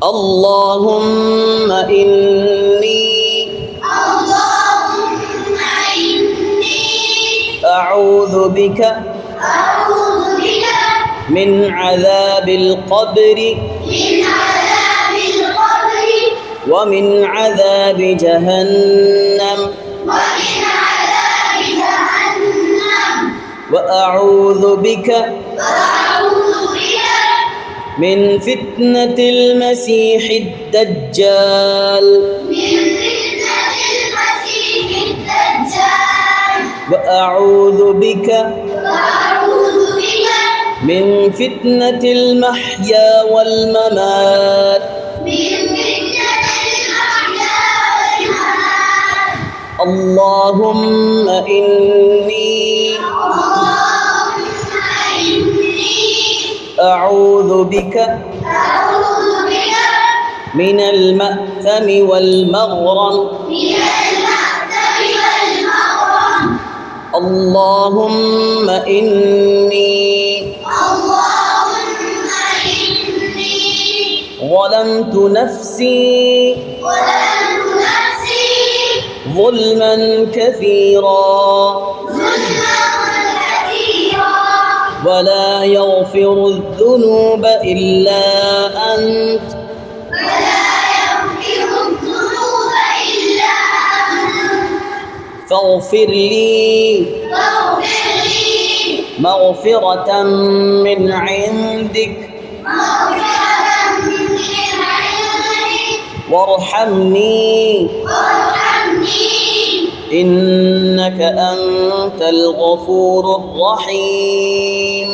اللهم إني أعوذ بك من عذاب القبر ومن عذاب جهنم وأعوذ بك من فتنة المسيح الدجال وأعوذ بك من فتنة المحيا والممات اللهم إني أعوذ بك من المأثم والمغرم اللهم إني ظلمت نفسي ظلما كثيرا ولا يغفر الذنوب إلا أنت فاغفر لي مغفرة من عندك وارحمني إنك أنت الغفور الرحيم.